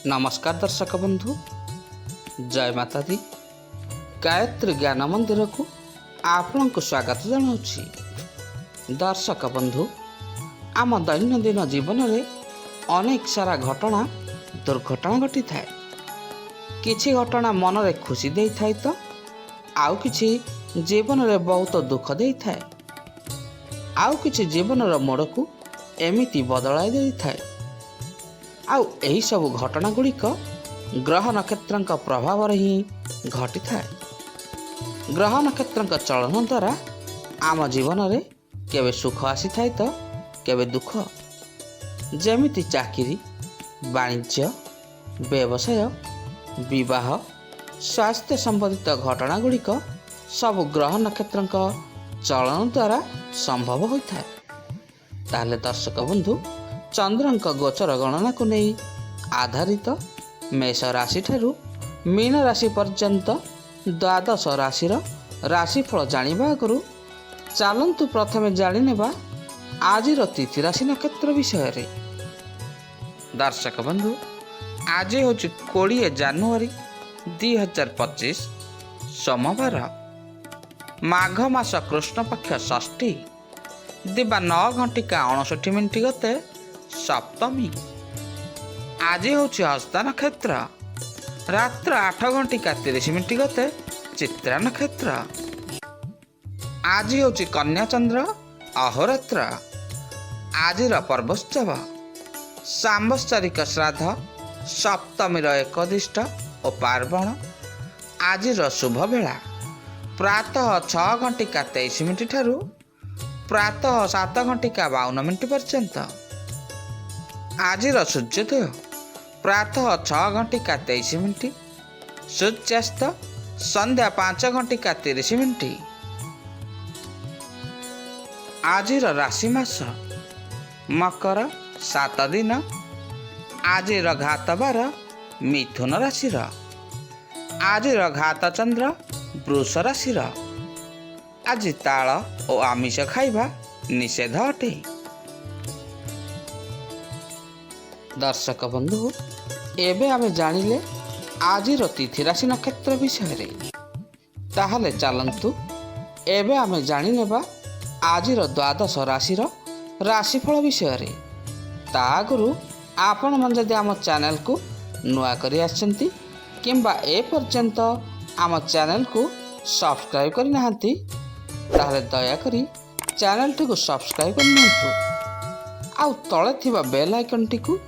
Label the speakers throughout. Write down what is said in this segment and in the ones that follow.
Speaker 1: नमस्कार दर्शक बंधु, जय माता दी। गायत्री ज्ञान मंदिर को आपण को स्वागत जनाऊँगी। दर्शक बंधु, आम दैनंदिन जीवन में अनेक सारा घटना दुर्घटना घटी थाए। किछि घटना मन रे खुशी दे थाए तो आउ किछि जीवन में बहुत दुख दे थाए। आउ किछि जीवन मोड़ को एमिति बदलाई दे थाए। आउ एही सब घटना गुड़िक ग्रह नक्षत्र प्रभाव ही घटी थाए। ग्रह नक्षत्र चलन द्वारा आम जीवन में केवे सुख आसी थाए तो केवे दुख। जेमिति चाकरी, वाणिज्य, व्यवसाय, विवाह, स्वास्थ्य संबंधित घटना गुड़िक सब ग्रह नक्षत्र चलन द्वारा संभव होता है। ताहले दर्शक बंधु, चंद्रंक गोचर गणना को नहीं आधारित मेष राशि ठारू मीन राशि पर्यंत द्वादश राशिर राशिफल जानिबा आगु चलतु प्रथमे जानिनेबा आजिर तिथि राशि नक्षत्र विषय रे। दर्शक बंधु, आज हूँ 20 जानुआरी 2025 सोमवार, माघ मास कृष्ण पक्ष षष्ठी, दिबा 9:59 गते सप्तमी। आज हूँ हस्ता नक्षत्र, रात्र 8:30 गते चित्रा नक्षत्र। आज हूँ कन्या चंद्र अहोरात्र। आजिर पर्वोत्सव सांवत्सरिक श्राद्ध, सप्तमीर एकदिष्ट और पार्वण। आजिर शुभ बेला प्रातः 6:23 ठारू प्रातः 7:52 पर्यंत। आजिर सूर्योदय प्रातः 6:23, सूर्यास्त संध्या 5:30। आजिर राशि मास मकर 7 दिन। आजिर घात बार मिथुन राशिर। आजिर घात चंद्र वृष राशिर। आज ताल और आमिष खाइबा निषेध अटे। दर्शक बंधु, एबे आमे जानिले आजिर तिथि राशि नक्षत्र विषय रे। ताहले चलंतु एबे आमे जानिनेबा आजिर द्वादश राशिर राशिफल विषय रे। ता आगुरु आपण मन जदि आम चैनल को नुआ करी आछंती किंबा ए पर्यंत आम चैनल को सब्सक्राइब करि नाहंती, ताहले दया करी चैनल टी को सब्सक्राइब कर नियंतु। आउ तळे थिबा बेल आइकन टी को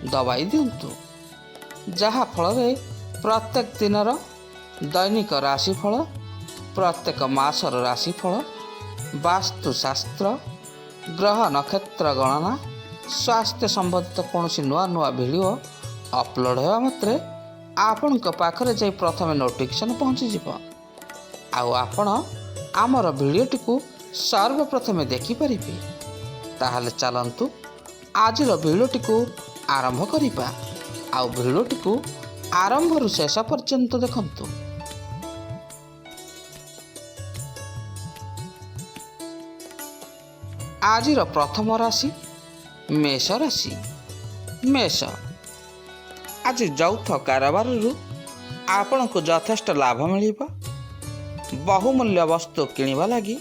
Speaker 1: दबाई दियंतु, जहा फल रे प्रत्येक दिनर दैनिक राशिफल, प्रत्येक मासर राशिफल, वास्तुशास्त्र, ग्रह नक्षत्र गणना, स्वास्थ्य संबंधित कौन नुआ नुआ वीडियो अपलोड होगा मात्रे आपण पाखरे जाई प्रथमे नोटिफिकेशन पहुँची जिवो। आउ आपण आमर वीडियोटी को सर्वप्रथमे देखिपारे। ताहले चलंतु आजिर वीडियोटी को आरंभ करिबा। आउ वीडियोटी को आरंभरू शेष पर्यंत देखंतु। आजिर प्रथम राशि मेष राशि। मेष, आज यौथ कारोबार आपण को यथेष्ट लाभ मिलिबा। बहुमूल्य वस्तु किनिबा लगी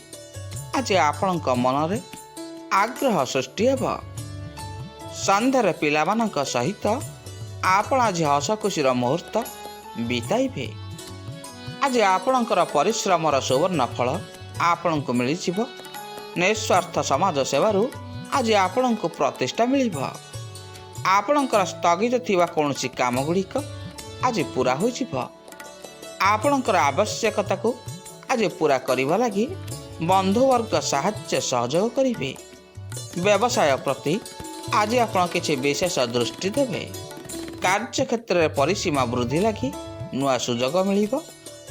Speaker 1: आज आपण मन रे आग्रह सृष्टि हेबा। संध्यारे पिलामानक सहित आपण आज हस खुशीर मुहूर्त बिताइबे। आज आपणकर परिश्रमर सुवर्ण फल आपण को मिल जिवो। निस्वार्थ समाज सेवारू आज आपण को प्रतिष्ठा मिलिब। आपणकर स्थगित थिबा कौनसी काम गुड़िक आज पूरा हो जिवो। आपणकर आवश्यकता को आज पूरा करिबा लागि बंधुवर्ग साहाय्य सहयोग करिवे। व्यवसाय प्रति आज आपण किछि विशेष दृष्टि देबे। कार्य क्षेत्र में परिसीमा वृद्धि लगी नुआ सुजोग मिलिब।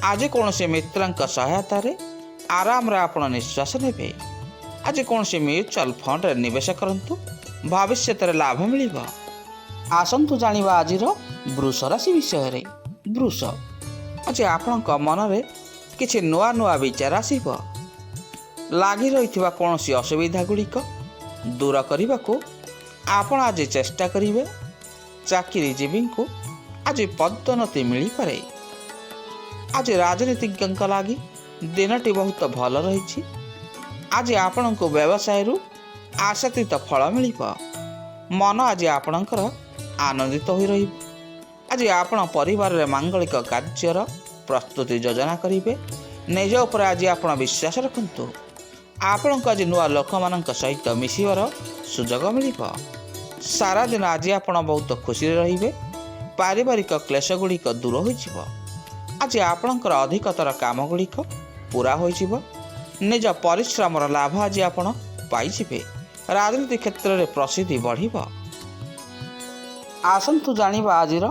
Speaker 1: आज कौनसी मित्रंक सहायता रे आराम रे आपण निश्वास नेबे। आज कौन से म्यूचुअल फंड रे निवेश करंतु, भविष्य रे लाभ मिलिब। आसंतु जानिबा आजिर वृष राशि विषय रे। वृष, आज आपणक मन रे किछि नुआ नुआ विचार आसीब। लागि रहिथिबा कोनोसी असुविधा गुड़िक दूर करने को आपण आज चेष्टा करिवे। ଚାକିରିଜୀବୀଙ୍କୁ ଆଜି ପଦୋନ୍ନତି ମିଳିପାରେ। ଆଜି ରାଜନୀତିଜ୍ଞଙ୍କ ଲାଗି ଦିନଟି ବହୁତ ଭଲ ରହିଛି। ଆଜି ଆପଣଙ୍କୁ ବ୍ୟବସାୟରୁ ଆଶାତୀତ ଫଳ ମିଳିବ। ମନ ଆଜି ଆପଣଙ୍କର ଆନନ୍ଦିତ ହୋଇ ରହିବ। ଆଜି ଆପଣ ପରିବାରରେ ମାଙ୍ଗଳିକ କାର୍ଯ୍ୟର ପ୍ରସ୍ତୁତି ଯୋଜନା କରିବେ। ନିଜ ଉପରେ ଆଜି ଆପଣ ବିଶ୍ୱାସ ରଖନ୍ତୁ। ଆପଣଙ୍କୁ ଆଜି ନୂଆ ଲୋକମାନଙ୍କ ସହିତ ମିଶିବାର ସୁଯୋଗ ମିଳିବ। ସାରାଦିନ ଆଜି ଆପଣ ବହୁତ ଖୁସିରେ ରହିବେ। ପାରିବାରିକ କ୍ଲେଶ ଗୁଡ଼ିକ ଦୂର ହୋଇଯିବ। ଆଜି ଆପଣଙ୍କର ଅଧିକତର କାମ ଗୁଡ଼ିକ ପୂରା ହୋଇଯିବ। ନିଜ ପରିଶ୍ରମର ଲାଭ ଆଜି ଆପଣ ପାଇଯିବେ। ରାଜନୀତି କ୍ଷେତ୍ରରେ ପ୍ରସିଦ୍ଧି ବଢ଼ିବ। ଆସନ୍ତୁ ଜାଣିବା ଆଜିର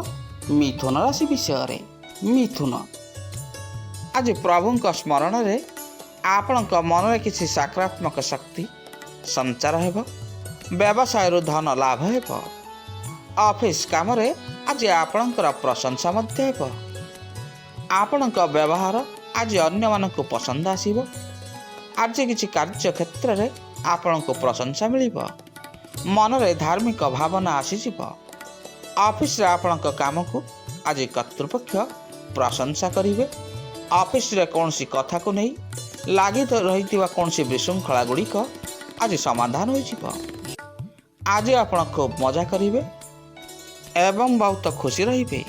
Speaker 1: ମିଥୁନ ରାଶି ବିଷୟରେ। ମିଥୁନ, ଆଜି ପ୍ରଭୁଙ୍କ ସ୍ମରଣରେ ଆପଣଙ୍କ ମନରେ କିଛି ସକାରାତ୍ମକ ଶକ୍ତି ସଞ୍ଚାର ହେବ। ବ୍ୟବସାୟରୁ ଧନ ଲାଭ ହେବ। ଅଫିସ କାମରେ ଆଜି ଆପଣଙ୍କର ପ୍ରଶଂସା ମଧ୍ୟ ହେବ। ଆପଣଙ୍କ ବ୍ୟବହାର ଆଜି ଅନ୍ୟମାନଙ୍କୁ ପସନ୍ଦ ଆସିବ। ଆଜି କିଛି କାର୍ଯ୍ୟ କ୍ଷେତ୍ରରେ ଆପଣଙ୍କୁ ପ୍ରଶଂସା ମିଳିବ। ମନରେ ଧାର୍ମିକ ଭାବନା ଆସିଯିବ। ଅଫିସରେ ଆପଣଙ୍କ କାମକୁ ଆଜି କର୍ତ୍ତୃପକ୍ଷ ପ୍ରଶଂସା କରିବେ। ଅଫିସରେ କୌଣସି କଥାକୁ ନେଇ ଲାଗି ରହିଥିବା କୌଣସି ବିଶୃଙ୍ଖଳା ଗୁଡ଼ିକ ଆଜି ସମାଧାନ ହୋଇଯିବ। ଆଜି ଆପଣ ଖୁବ୍ ମଜା କରିବେ ଏବଂ ବହୁତ ଖୁସି ରହିବେ।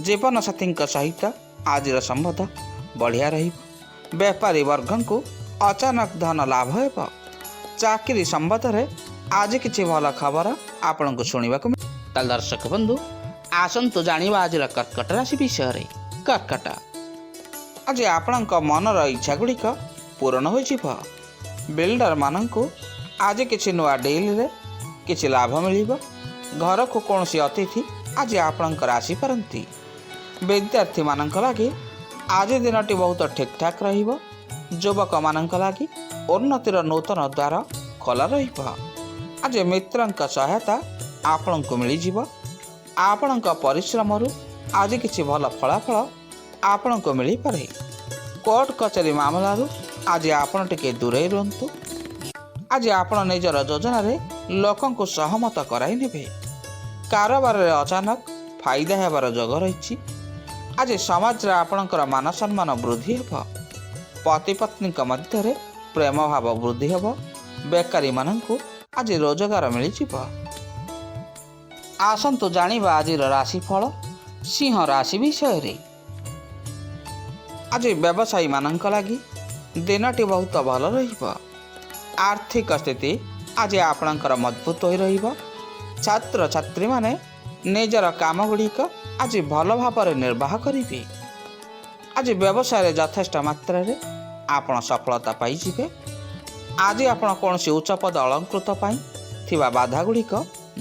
Speaker 1: ଜୀବନସାଥୀଙ୍କ ସହିତ ଆଜିର ସମ୍ବନ୍ଧ ବଢ଼ିଆ ରହିବ। ବେପାରୀ ବର୍ଗଙ୍କୁ ଅଚାନକ ଧନ ଲାଭ ହେବ। ଚାକିରି ସମ୍ବନ୍ଧରେ ଆଜି କିଛି ଭଲ ଖବର ଆପଣଙ୍କୁ ଶୁଣିବାକୁ ମିଳିବ। ତାହେଲେ ଦର୍ଶକ ବନ୍ଧୁ, ଆସନ୍ତୁ ଜାଣିବା ଆଜିର କର୍କଟ ରାଶି ବିଷୟରେ। କର୍କଟ, ଆଜି ଆପଣଙ୍କ ମନର ଇଚ୍ଛା ଗୁଡ଼ିକ ପୂରଣ ହୋଇଯିବ। ବିଲ୍ଡରମାନଙ୍କୁ ଆଜି କିଛି ନୂଆ ଡିଲ୍ରେ କିଛି ଲାଭ ମିଳିବ। ଘରକୁ କୌଣସି ଅତିଥି ଆଜି ଆପଣଙ୍କର ଆସିପାରନ୍ତି। ବିଦ୍ୟାର୍ଥୀମାନଙ୍କ ଲାଗି ଆଜି ଦିନଟି ବହୁତ ଠିକ୍ଠାକ୍ ରହିବ। ଯୁବକମାନଙ୍କ ଲାଗି ଉନ୍ନତିର ନୂତନ ଦ୍ୱାର ଖୋଲା ରହିବ। ଆଜି ମିତ୍ରଙ୍କ ସହାୟତା ଆପଣଙ୍କୁ ମିଳିଯିବ। ଆପଣଙ୍କ ପରିଶ୍ରମରୁ ଆଜି କିଛି ଭଲ ଫଳାଫଳ ଆପଣଙ୍କୁ ମିଳିପାରେ। କୋର୍ଟ କଚେରୀ ମାମଲାରୁ ଆଜି ଆପଣ ଟିକେ ଦୂରେଇ ରୁହନ୍ତୁ। ଆଜି ଆପଣ ନିଜର ଯୋଜନାରେ ଲୋକଙ୍କୁ ସହମତ କରାଇ ନେବେ। କାରବାରରେ ଅଚାନକ ଫାଇଦା ହେବାର ଯୋଗ ରହିଛି। ଆଜି ସମାଜରେ ଆପଣଙ୍କର ମାନ ସମ୍ମାନ ବୃଦ୍ଧି ହେବ। ପତି ପତ୍ନୀଙ୍କ ମଧ୍ୟରେ ପ୍ରେମ ଭାବ ବୃଦ୍ଧି ହେବ। ବେକାରୀମାନଙ୍କୁ ଆଜି ରୋଜଗାର ମିଳିଯିବ। ଆସନ୍ତୁ ଜାଣିବା ଆଜିର ରାଶିଫଳ ସିଂହ ରାଶି ବିଷୟରେ। ଆଜି ବ୍ୟବସାୟୀମାନଙ୍କ ଲାଗି ଦିନଟି ବହୁତ ଭଲ ରହିବ। ଆର୍ଥିକ ସ୍ଥିତି ଆଜି ଆପଣଙ୍କର ମଜବୁତ ହୋଇ ରହିବ। ଛାତ୍ରଛାତ୍ରୀମାନେ ନିଜର କାମ ଗୁଡ଼ିକ ଆଜି ଭଲ ଭାବରେ ନିର୍ବାହ କରିବେ। ଆଜି ବ୍ୟବସାୟରେ ଯଥେଷ୍ଟ ମାତ୍ରାରେ ଆପଣ ସଫଳତା ପାଇଯିବେ। ଆଜି ଆପଣ କୌଣସି ଉଚ୍ଚପଦ ଅଳଙ୍କୃତ ପାଇଁ ଥିବା ବାଧା ଗୁଡ଼ିକ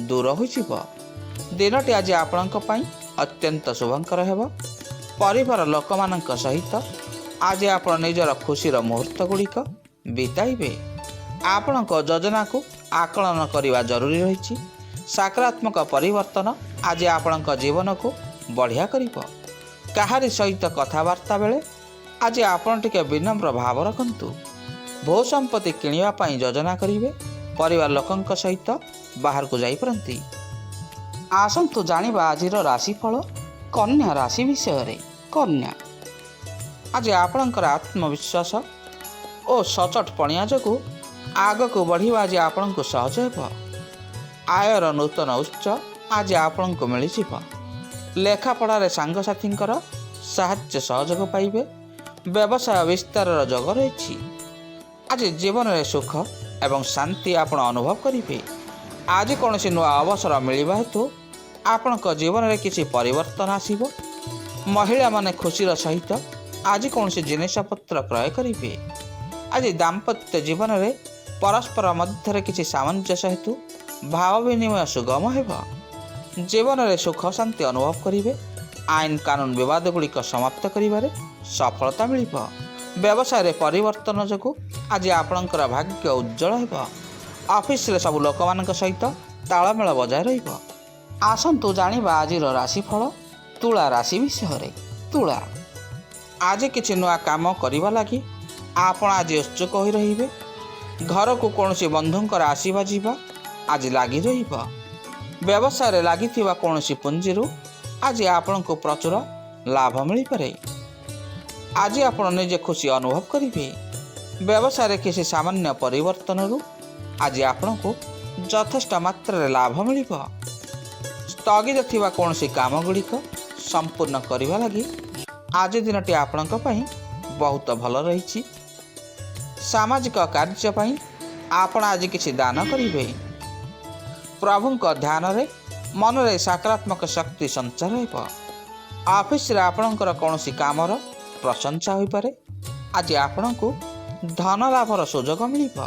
Speaker 1: ଦୂର ହୋଇଯିବ। ଦିନଟି ଆଜି ଆପଣଙ୍କ ପାଇଁ ଅତ୍ୟନ୍ତ ଶୁଭଙ୍କର ହେବ। ପରିବାର ଲୋକମାନଙ୍କ ସହିତ ଆଜି ଆପଣ ନିଜର ଖୁସିର ମୁହୂର୍ତ୍ତ ଗୁଡ଼ିକ ବିତାଇବେ। ଆପଣଙ୍କ ଯୋଜନାକୁ ଆକଳନ କରିବା ଜରୁରୀ ରହିଛି। ସକାରାତ୍ମକ ପରିବର୍ତ୍ତନ ଆଜି ଆପଣଙ୍କ ଜୀବନକୁ ବଢ଼ିଆ କରିବ। କାହାରି ସହିତ କଥାବାର୍ତ୍ତା ବେଳେ ଆଜି ଆପଣ ଟିକେ ବିନମ୍ର ଭାବ ରଖନ୍ତୁ। ଭୂ ସମ୍ପତ୍ତି କିଣିବା ପାଇଁ ଯୋଜନା କରିବେ। ପରିବାର ଲୋକଙ୍କ ସହିତ ବାହାରକୁ ଯାଇପାରନ୍ତି। ଆସନ୍ତୁ ଜାଣିବା ଆଜିର ରାଶିଫଳ କନ୍ୟା ରାଶି ବିଷୟରେ। କନ୍ୟା, ଆଜି ଆପଣଙ୍କର ଆତ୍ମବିଶ୍ୱାସ ଓ ସଚୋଟ ପଣିଆ ଯୋଗୁଁ ଆଗକୁ ବଢ଼ିବା ଆଜି ଆପଣଙ୍କୁ ସହଜ ହେବ। ଆୟର ନୂତନ ଉତ୍ସ ଆଜି ଆପଣଙ୍କୁ ମିଳିଯିବ। ଲେଖାପଢ଼ାରେ ସାଙ୍ଗସାଥୀଙ୍କର ସାହାଯ୍ୟ ସହଯୋଗ ପାଇବେ। ବ୍ୟବସାୟ ବିସ୍ତାରର ଯୋଗ ରହିଛି। ଆଜି ଜୀବନରେ ସୁଖ ଏବଂ ଶାନ୍ତି ଆପଣ ଅନୁଭବ କରିବେ। ଆଜି କୌଣସି ନୂଆ ଅବସର ମିଳିବା ହେତୁ ଆପଣଙ୍କ ଜୀବନରେ କିଛି ପରିବର୍ତ୍ତନ ଆସିବ। ମହିଳାମାନେ ଖୁସିର ସହିତ ଆଜି କୌଣସି ଜିନିଷପତ୍ର କ୍ରୟ କରିବେ। ଆଜି ଦାମ୍ପତ୍ୟ ଜୀବନରେ ପରସ୍ପର ମଧ୍ୟରେ କିଛି ସାମଞ୍ଜସ୍ୟ ହେତୁ ଭାବ ବିନିମୟ ସୁଗମ ହେବ। ଜୀବନରେ ସୁଖ ଶାନ୍ତି ଅନୁଭବ କରିବେ। ଆଇନ କାନୁନ ବିବାଦ ଗୁଡ଼ିକ ସମାପ୍ତ କରିବାରେ ସଫଳତା ମିଳିବ। ବ୍ୟବସାୟରେ ପରିବର୍ତ୍ତନ ଯୋଗୁଁ ଆଜି ଆପଣଙ୍କର ଭାଗ୍ୟ ଉଜ୍ଜଳ ହେବ। ଅଫିସରେ ସବୁ ଲୋକମାନଙ୍କ ସହିତ ତାଳମେଳ ବଜାୟ ରହିବ। ଆସନ୍ତୁ ଜାଣିବା ଆଜିର ରାଶିଫଳ ତୁଳା ରାଶି ବିଷୟରେ। ତୁଳା, ଆଜି କିଛି ନୂଆ କାମ କରିବା ଲାଗି ଆପଣ ଆଜି ଉତ୍ସୁକ ହୋଇ ରହିବେ। ଘରକୁ କୌଣସି ବନ୍ଧୁଙ୍କର ଆସିବା ଯିବା ଆଜି ଲାଗି ରହିବ। ବ୍ୟବସାୟରେ ଲାଗିଥିବା କୌଣସି ପୁଞ୍ଜିରୁ ଆଜି ଆପଣଙ୍କୁ ପ୍ରଚୁର ଲାଭ ମିଳିପାରେ। ଆଜି ଆପଣ ନିଜେ ଖୁସି ଅନୁଭବ କରିବେ। ବ୍ୟବସାୟରେ କିଛି ସାମାନ୍ୟ ପରିବର୍ତ୍ତନରୁ ଆଜି ଆପଣଙ୍କୁ ଯଥେଷ୍ଟ ମାତ୍ରାରେ ଲାଭ ମିଳିବ। ସ୍ଥଗିତ ଥିବା କୌଣସି କାମ ଗୁଡ଼ିକ ସମ୍ପୂର୍ଣ୍ଣ କରିବା ଲାଗି ଆଜି ଦିନଟି ଆପଣଙ୍କ ପାଇଁ ବହୁତ ଭଲ ରହିଛି। ସାମାଜିକ କାର୍ଯ୍ୟ ପାଇଁ ଆପଣ ଆଜି କିଛି ଦାନ କରିବେ। ପ୍ରଭୁଙ୍କ ଧ୍ୟାନରେ ମନରେ ସକାରାତ୍ମକ ଶକ୍ତି ସଞ୍ଚାର ହେବ। ଅଫିସରେ ଆପଣଙ୍କର କୌଣସି କାମର ପ୍ରଶଂସା ହୋଇପାରେ। ଆଜି ଆପଣଙ୍କୁ ଧନ ଲାଭର ସୁଯୋଗ ମିଳିବ।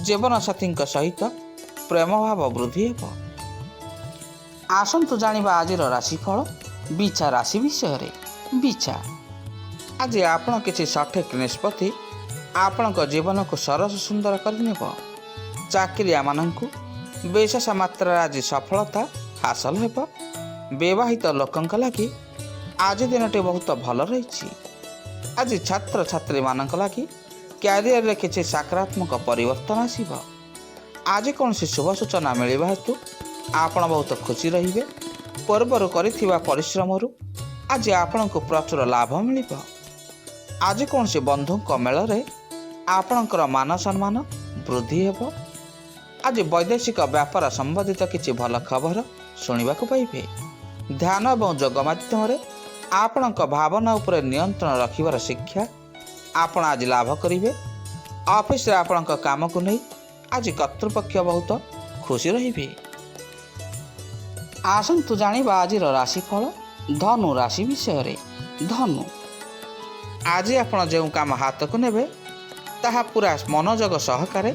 Speaker 1: ଜୀବନସାଥୀଙ୍କ ସହିତ ପ୍ରେମ ଭାବ ବୃଦ୍ଧି ହେବ। ଆସନ୍ତୁ ଜାଣିବା ଆଜିର ରାଶିଫଳ ବିଛା ରାଶି ବିଷୟରେ। ବିଛା, ଆଜି ଆପଣ କିଛି ସଠିକ୍ ନିଷ୍ପତ୍ତି ଆପଣଙ୍କ ଜୀବନକୁ ସରସ ସୁନ୍ଦର କରିନେବ। ଚାକିରିଆମାନଙ୍କୁ ବିଶେଷ ମାତ୍ରାରେ ଆଜି ସଫଳତା ହାସଲ ହେବ। ବିବାହିତ ଲୋକଙ୍କ ଲାଗି ଆଜି ଦିନଟି ବହୁତ ଭଲ ରହିଛି। ଆଜି ଛାତ୍ରଛାତ୍ରୀମାନଙ୍କ ଲାଗି କ୍ୟାରିୟରରେ କିଛି ସକାରାତ୍ମକ ପରିବର୍ତ୍ତନ ଆସିବ। ଆଜି କୌଣସି ଶୁଭ ସୂଚନା ମିଳିବା ହେତୁ ଆପଣ ବହୁତ ଖୁସି ରହିବେ। ପୂର୍ବରୁ କରିଥିବା ପରିଶ୍ରମରୁ ଆଜି ଆପଣଙ୍କୁ ପ୍ରଚୁର ଲାଭ ମିଳିବ। ଆଜି କୌଣସି ବନ୍ଧୁଙ୍କ ମେଳରେ ଆପଣଙ୍କର ମାନ ସମ୍ମାନ ବୃଦ୍ଧି ହେବ। ଆଜି ବୈଦେଶିକ ବ୍ୟାପାର ସମ୍ବନ୍ଧିତ କିଛି ଭଲ ଖବର ଶୁଣିବାକୁ ପାଇବେ। ଧ୍ୟାନ ଏବଂ ଯୋଗ ମାଧ୍ୟମରେ ଆପଣଙ୍କ ଭାବନା ଉପରେ ନିୟନ୍ତ୍ରଣ ରଖିବାର ଶିକ୍ଷା ଆପଣ ଆଜି ଲାଭ କରିବେ। ଅଫିସରେ ଆପଣଙ୍କ କାମକୁ ନେଇ ଆଜି କର୍ତ୍ତୃପକ୍ଷ ବହୁତ ଖୁସି ରହିବେ। ଆସନ୍ତୁ ଜାଣିବା ଆଜିର ରାଶିଫଳ ଧନୁ ରାଶି ବିଷୟରେ। ଧନୁ, ଆଜି ଆପଣ ଯେଉଁ କାମ ହାତକୁ ନେବେ ତାହା ପୁରା ମନୋଯୋଗ ସହକାରେ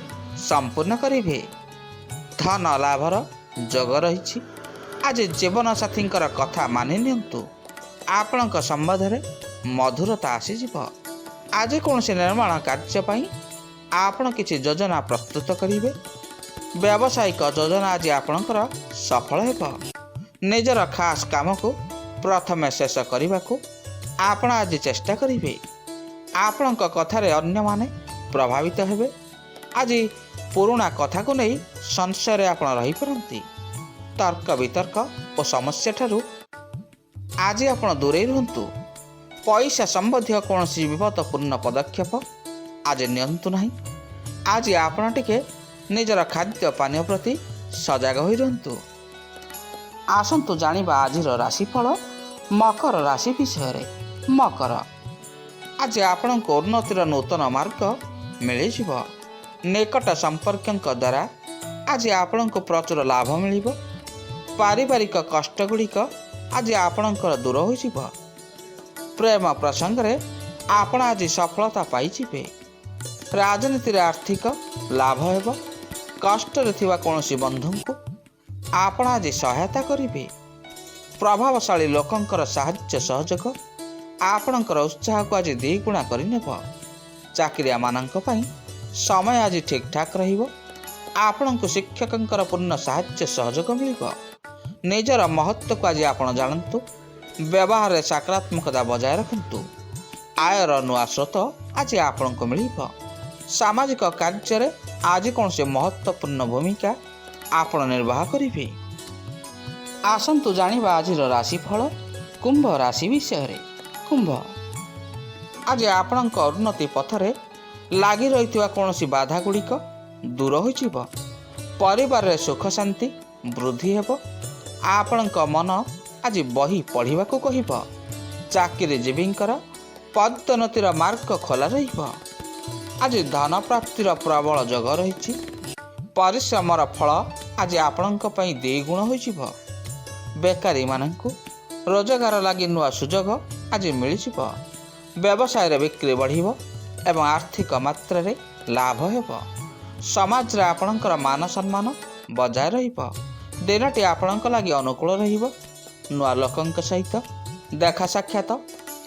Speaker 1: ସମ୍ପୂର୍ଣ୍ଣ କରିବେ। ଧନ ଲାଭର ଯୋଗ ରହିଛି। ଆଜି ଜୀବନସାଥୀଙ୍କର କଥା ମାନି ନିଅନ୍ତୁ। ଆପଣଙ୍କ ସମ୍ବନ୍ଧରେ ମଧୁରତା ଆସିଯିବ। ଆଜି କୌଣସି ନିର୍ମାଣ କାର୍ଯ୍ୟ ପାଇଁ ଆପଣ କିଛି ଯୋଜନା ପ୍ରସ୍ତୁତ କରିବେ। ବ୍ୟବସାୟିକ ଯୋଜନା ଆଜି ଆପଣଙ୍କର ସଫଳ ହେବ। ନିଜର ଖାସ୍ କାମକୁ ପ୍ରଥମେ ଶେଷ କରିବାକୁ ଆପଣ ଆଜି ଚେଷ୍ଟା କରିବେ। ଆପଣଙ୍କ କଥାରେ ଅନ୍ୟମାନେ ପ୍ରଭାବିତ ହେବେ। ଆଜି ପୁରୁଣା କଥାକୁ ନେଇ ସଂଶୟରେ ଆପଣ ରହିପାରନ୍ତି। ତର୍କ ବିତର୍କ ଓ ସମସ୍ୟା ଠାରୁ ଆଜି ଆପଣ ଦୂରେଇ ରୁହନ୍ତୁ। ପଇସା ସମ୍ବନ୍ଧୀୟ କୌଣସି ବିପଦପୂର୍ଣ୍ଣ ପଦକ୍ଷେପ ଆଜି ନିଅନ୍ତୁ ନାହିଁ। ଆଜି ଆପଣ ଟିକେ ନିଜର ଖାଦ୍ୟ ପାନୀୟ ପ୍ରତି ସଜାଗ ହୋଇ ରୁହନ୍ତୁ। ଆସନ୍ତୁ ଜାଣିବା ଆଜିର ରାଶିଫଳ ମକର ରାଶି ବିଷୟରେ। ମକର, ଆଜି ଆପଣଙ୍କୁ ଉନ୍ନତିର ନୂତନ ମାର୍ଗ ମିଳିଯିବ। ନିକଟ ସମ୍ପର୍କଙ୍କ ଦ୍ୱାରା ଆଜି ଆପଣଙ୍କୁ ପ୍ରଚୁର ଲାଭ ମିଳିବ। ପାରିବାରିକ କଷ୍ଟ ଗୁଡ଼ିକ ଆଜି ଆପଣଙ୍କର ଦୂର ହୋଇଯିବ। ପ୍ରେମ ପ୍ରସଙ୍ଗରେ ଆପଣ ଆଜି ସଫଳତା ପାଇଯିବେ। ରାଜନୀତିରେ ଆର୍ଥିକ ଲାଭ ହେବ। କଷ୍ଟରେ ଥିବା କୌଣସି ବନ୍ଧୁଙ୍କୁ ଆପଣ ଆଜି ସହାୟତା କରିବେ। ପ୍ରଭାବଶାଳୀ ଲୋକଙ୍କର ସାହାଯ୍ୟ ସହଯୋଗ ଆପଣଙ୍କର ଉତ୍ସାହକୁ ଆଜି ଦ୍ୱିଗୁଣା କରିନେବ। ଚାକିରିଆମାନଙ୍କ ପାଇଁ ସମୟ ଆଜି ଠିକ୍ଠାକ୍ ରହିବ। ଆପଣଙ୍କୁ ଶିକ୍ଷକଙ୍କର ପୂର୍ଣ୍ଣ ସାହାଯ୍ୟ ସହଯୋଗ ମିଳିବ। ନିଜର ମହତ୍ତ୍ୱକୁ ଆଜି ଆପଣ ଜାଣନ୍ତୁ। ବ୍ୟବହାରରେ ସକାରାତ୍ମକତା ବଜାୟ ରଖନ୍ତୁ। ଆୟର ନୂଆ ସ୍ରୋତ ଆଜି ଆପଣଙ୍କୁ ମିଳିବ। ସାମାଜିକ କାର୍ଯ୍ୟରେ ଆଜି କୌଣସି ମହତ୍ତ୍ୱପୂର୍ଣ୍ଣ ଭୂମିକା ଆପଣ ନିର୍ବାହ କରିବେ। ଆସନ୍ତୁ ଜାଣିବା ଆଜିର ରାଶିଫଳ କୁମ୍ଭ ରାଶି ବିଷୟରେ। କୁମ୍ଭ, ଆଜି ଆପଣଙ୍କ ଉନ୍ନତି ପଥରେ ଲାଗି ରହିଥିବା କୌଣସି ବାଧା ଗୁଡ଼ିକ ଦୂର ହୋଇଯିବ। ପରିବାରରେ ସୁଖ ଶାନ୍ତି ବୃଦ୍ଧି ହେବ। ଆପଣଙ୍କ ମନ ଆଜି ବହି ପଢ଼ିବାକୁ କହିବ। ଚାକିରିଜୀବୀଙ୍କର ପଦୋନ୍ନତିର ମାର୍ଗ ଖୋଲା ରହିବ। ଆଜି ଧନ ପ୍ରାପ୍ତିର ପ୍ରବଳ ଯୋଗ ରହିଛି। ପରିଶ୍ରମର ଫଳ ଆଜି ଆପଣଙ୍କ ପାଇଁ ଦ୍ୱିଗୁଣ ହୋଇଯିବ। ବେକାରୀମାନଙ୍କୁ ରୋଜଗାର ଲାଗି ନୂଆ ସୁଯୋଗ ଆଜି ମିଳିଯିବ। ବ୍ୟବସାୟରେ ବିକ୍ରି ବଢ଼ିବ ଏବଂ ଆର୍ଥିକ ମାତ୍ରାରେ ଲାଭ ହେବ। ସମାଜରେ ଆପଣଙ୍କର ମାନ ସମ୍ମାନ ବଜାୟ ରହିବ। ଦିନଟି ଆପଣଙ୍କ ଲାଗି ଅନୁକୂଳ ରହିବ। ନୂଆ ଲୋକଙ୍କ ସହିତ ଦେଖା ସାକ୍ଷାତ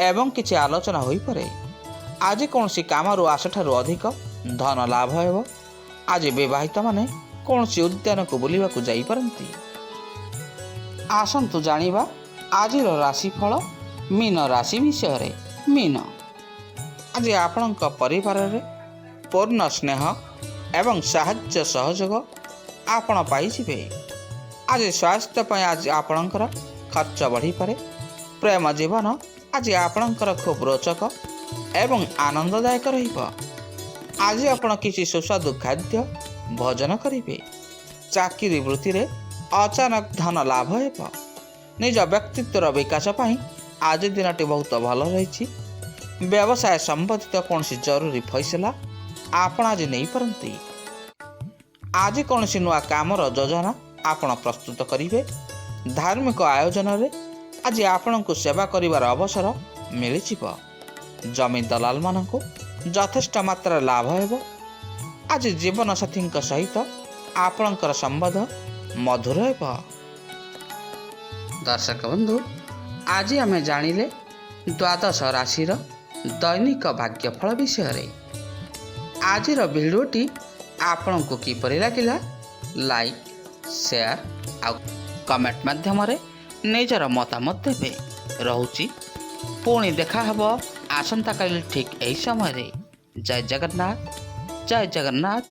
Speaker 1: ଏବଂ କିଛି ଆଲୋଚନା ହୋଇପାରେ। ଆଜି କୌଣସି କାମରୁ ଆଶାଠାରୁ ଅଧିକ ଧନ ଲାଭ ହେବ। ଆଜି ବିବାହିତମାନେ କୌଣସି ଉଦ୍ୟାନକୁ ବୁଲିବାକୁ ଯାଇପାରନ୍ତି। ଆସନ୍ତୁ ଜାଣିବା ଆଜିର ରାଶିଫଳ ମୀନ ରାଶି ବିଷୟରେ। ମୀନ, ଆଜି ଆପଣଙ୍କ ପରିବାରରେ ପୂର୍ଣ୍ଣ ସ୍ନେହ ଏବଂ ସାହାଯ୍ୟ ସହଯୋଗ ଆପଣ ପାଇଯିବେ। आज स्वास्थ्य पर आज आपणकर खर्च बढ़ी पारे। प्रेम जीवन आज आपणकर खूब रोचक एवं आनंददायक रहिबो। आज आपण किसी सुस्वादु खाद्य भोजन करेंगे। चाकरी वृत्ति रे अचानक धन लाभ हेब। निज व्यक्तित्वर विकास पाई आज दिनटी बहुत भल रही। व्यवसाय संबंधित कौन जरूरी फैसला आपण आज नहीं पारंती। आज कौन नुआ कामर योजना आपण प्रस्तुत करेंगे। धार्मिक आयोजन रे आज आपण को सेवा करिवार अवसर मिल जिवो। जमी दलाल मानक यथेष्ट मात्रा लाभ हेब। आज जीवन साथी सहित आपणकर संबंध मधुर हेब। दर्शक बंधु, आज आम जानिले द्वादश राशि दैनिक भाग्यफल विषय। आज भिडियोटी आपण को किपरि लागिला लाइक शेयर आ कमेंट माध्यम निजर मतामत देवे। रहुची पुणी देखा हब आसंता काली ठीक यही समय। जय जगन्नाथ, जय जगन्नाथ।